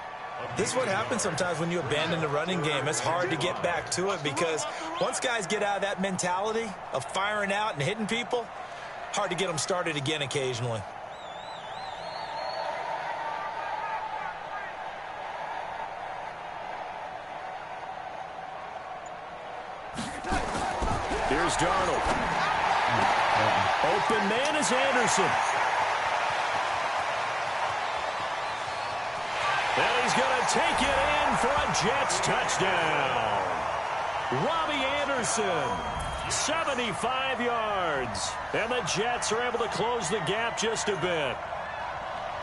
This is what happens sometimes when you abandon the running game. It's hard to get back to it because once guys get out of that mentality of firing out and hitting people, hard to get them started again occasionally. Here's Darnold. Open man is Anderson. And he's going to take it in for a Jets touchdown. Robbie Anderson, 75 yards. And the Jets are able to close the gap just a bit.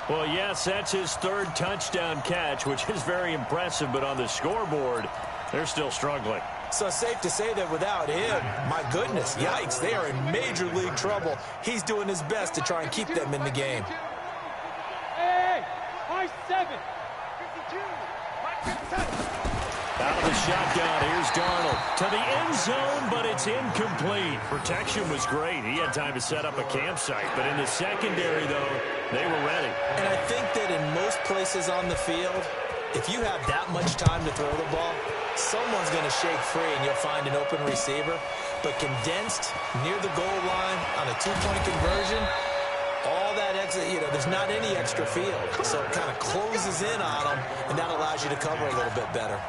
Well, yes, that's his 3rd touchdown catch, which is very impressive. But on the scoreboard, they're still struggling. So it's safe to say that without him, my goodness, yikes, they are in major league trouble. He's doing his best to try and keep them in the game. Hey, high 7. Out of the shotgun, here's Darnold to the end zone, but it's incomplete. Protection was great. He had time to set up a campsite, but in the secondary, though, they were ready. And I think that in most places on the field, if you have that much time to throw the ball, someone's going to shake free and you'll find an open receiver. But condensed near the goal line on a 2-point conversion, all that extra, there's not any extra field. So it kind of closes in on them, and that allows you to cover a little bit better.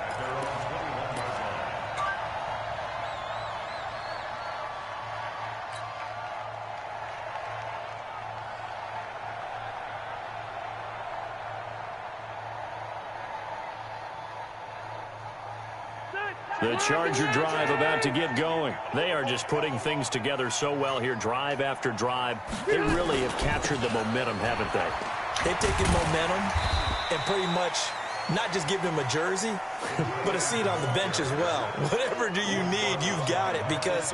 The Charger drive about to get going. They are just putting things together so well here, drive after drive. They really have captured the momentum, haven't they? They've taken momentum and pretty much not just given him a jersey, but a seat on the bench as well. Whatever do you need, you've got it, because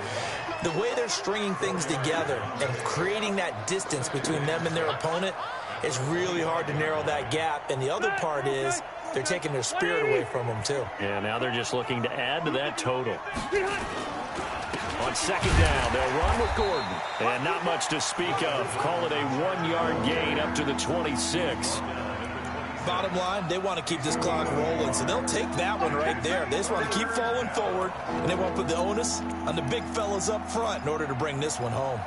the way they're stringing things together and creating that distance between them and their opponent is really hard to narrow that gap. And the other part is they're taking their spirit away from them, too. Yeah, now they're just looking to add to that total. On 2nd down, they'll run with Gordon. And not much to speak of. Call it a 1-yard gain up to the 26. Bottom line, they want to keep this clock rolling, so they'll take that one right there. They just want to keep falling forward, and they want to put the onus on the big fellas up front in order to bring this one home.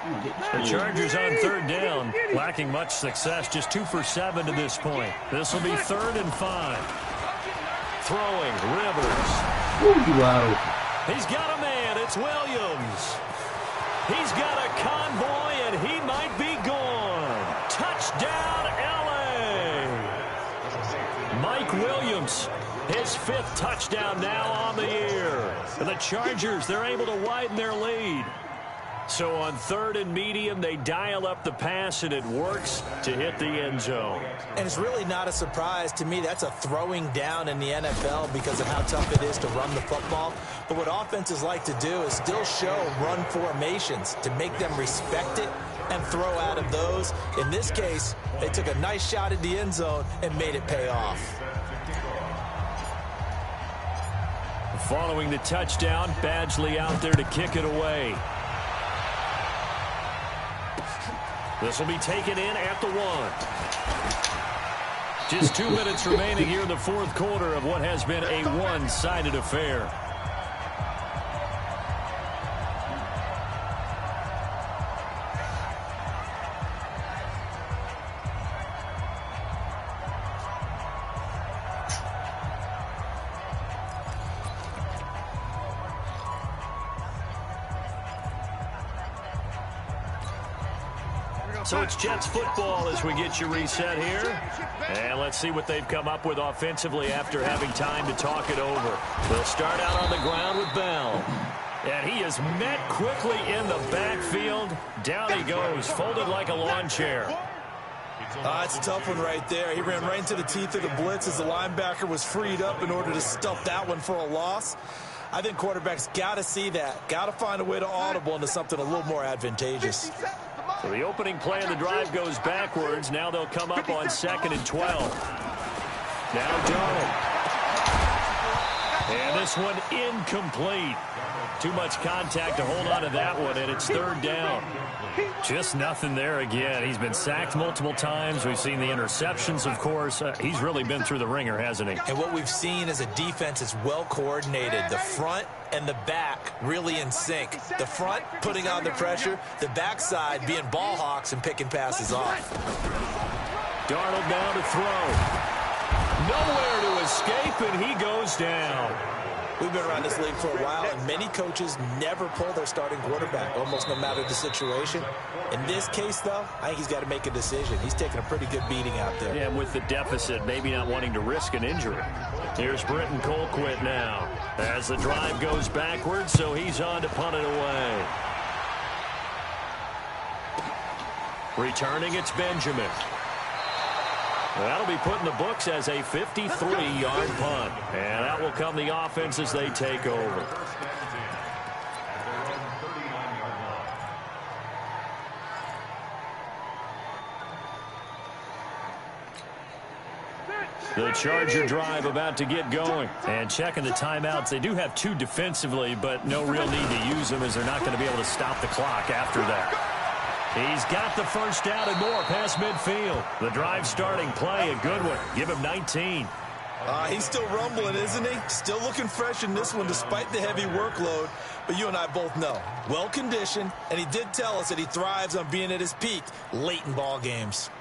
The Chargers on 3rd down, lacking much success, just 2 for 7 to this point. This will be 3rd and 5. Throwing, Rivers. He's got a man, it's Williams. He's got a convoy, and he might be gone. Touchdown, L.A. Mike Williams, his 5th touchdown now on the year. And the Chargers, they're able to widen their lead. So on 3rd and medium, they dial up the pass, and it works to hit the end zone. And it's really not a surprise to me. That's a throwing down in the NFL because of how tough it is to run the football. But what offenses like to do is still show run formations to make them respect it and throw out of those. In this case, they took a nice shot at the end zone and made it pay off. Following the touchdown, Badgley out there to kick it away. This will be taken in at the 1. Just 2 minutes remaining here in the 4th quarter of what has been a one-sided affair. So it's Jets football as we get you reset here. And let's see what they've come up with offensively after having time to talk it over. They'll start out on the ground with Bell. And he is met quickly in the backfield. Down he goes, folded like a lawn chair. It's a tough one right there. He ran right into the teeth of the blitz as the linebacker was freed up in order to stuff that one for a loss. I think quarterbacks got to see that. Got to find a way to audible into something a little more advantageous. So the opening play of the drive goes backwards. Now they'll come up on 2nd and 12. Now Darnold. And this one incomplete. Too much contact to hold on to that one, and it's 3rd down. Just nothing there again. He's been sacked multiple times. We've seen the interceptions, of course. He's really been through the ringer, hasn't he? And what we've seen is a defense that's well coordinated. The front and the back really in sync. The front putting on the pressure, the backside being ball hawks and picking passes off. Darnold down to throw. Nowhere to escape, and he goes down. We've been around this league for a while, and many coaches never pull their starting quarterback, almost no matter the situation. In this case, though, I think he's got to make a decision. He's taking a pretty good beating out there. Yeah, with the deficit, maybe not wanting to risk an injury. Here's Britton Colquitt now as the drive goes backwards, so he's on to punt it away. Returning, it's Benjamin. That'll be put in the books as a 53-yard punt. And that will come the offense as they take over. The Charger drive about to get going. And checking the timeouts. They do have 2 defensively, but no real need to use them as they're not going to be able to stop the clock after that. He's got the first down and more past midfield. The drive starting play, a good one. Give him 19. He's still rumbling, isn't he? Still looking fresh in this one despite the heavy workload. But you and I both know, well-conditioned, and he did tell us that he thrives on being at his peak late in ball games.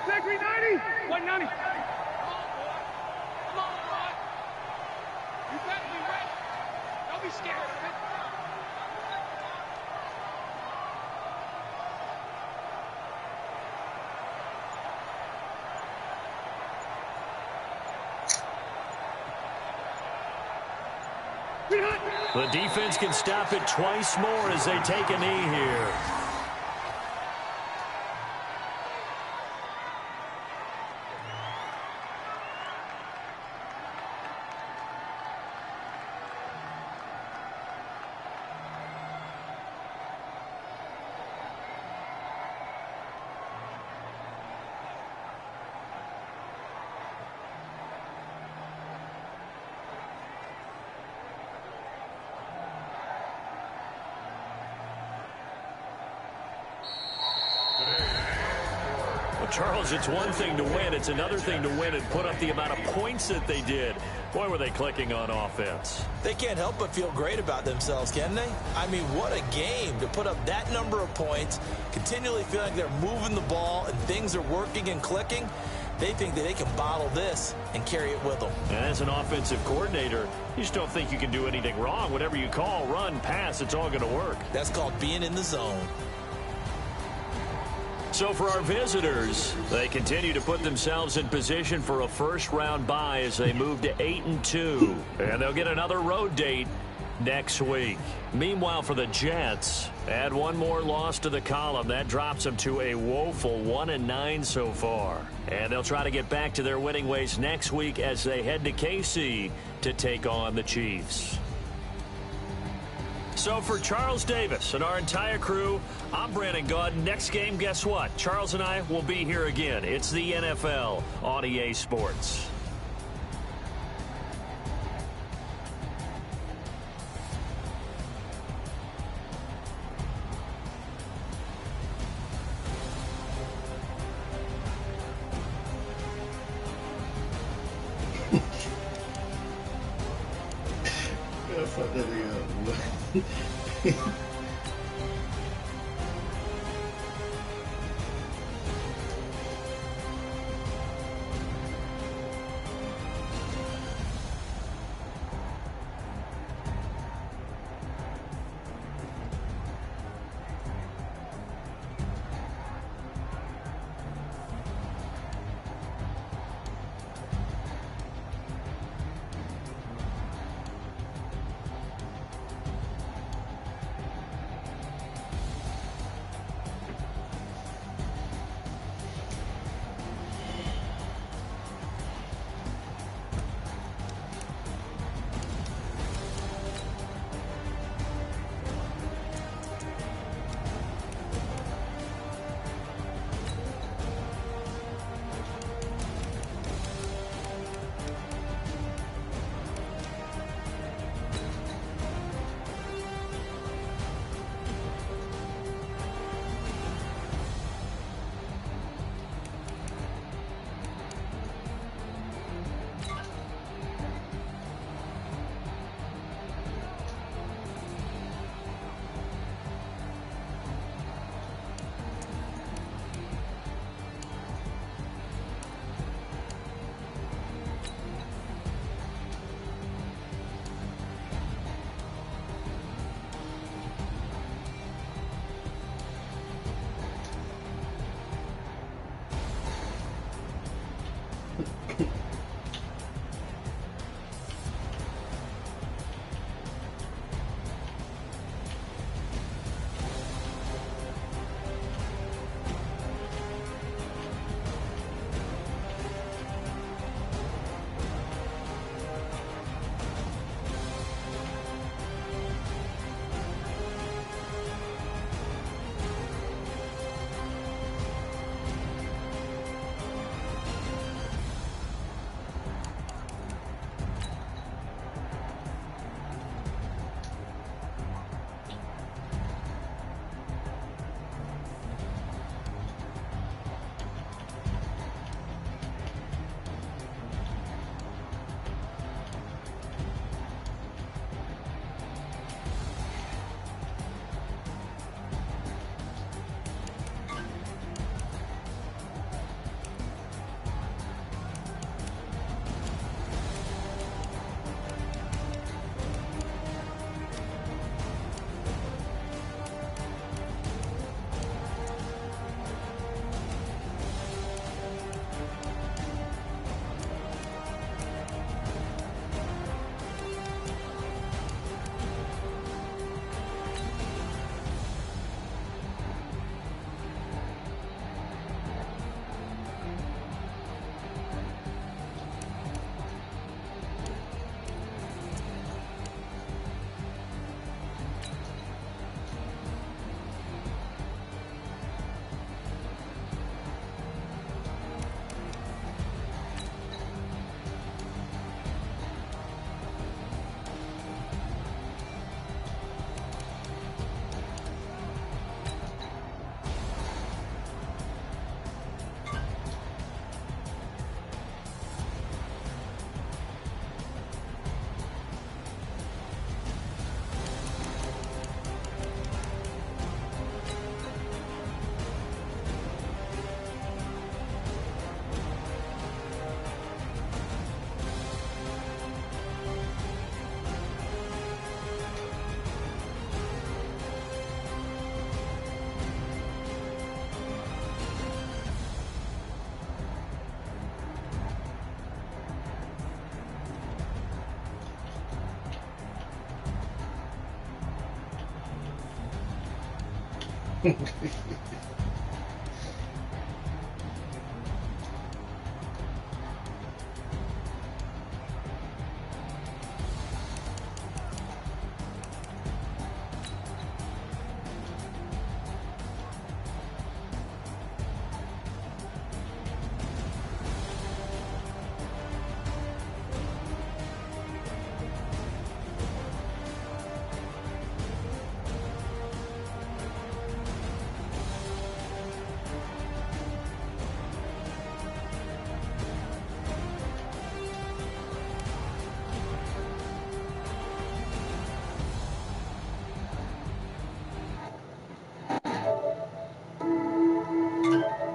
Zachary, 90! 190! Come on, Rod! You better be ready! Don't be scared of it! The defense can stop it twice more as they take a knee here. Charles, it's one thing to win. It's another thing to win and put up the amount of points that they did. Boy, were they clicking on offense. They can't help but feel great about themselves, can they? I mean, what a game to put up that number of points, continually feeling like they're moving the ball and things are working and clicking. They think that they can bottle this and carry it with them. And as an offensive coordinator, you just don't think you can do anything wrong. Whatever you call, run, pass, it's all going to work. That's called being in the zone. So for our visitors, they continue to put themselves in position for a first-round bye as they move to 8-2. And they'll get another road date next week. Meanwhile, for the Jets, add one more loss to the column. That drops them to a woeful 1-9 so far. And they'll try to get back to their winning ways next week as they head to KC to take on the Chiefs. So for Charles Davis and our entire crew, I'm Brandon Gaud. Next game, guess what? Charles and I will be here again. It's the NFL on EA Sports. Fuck that nigga up.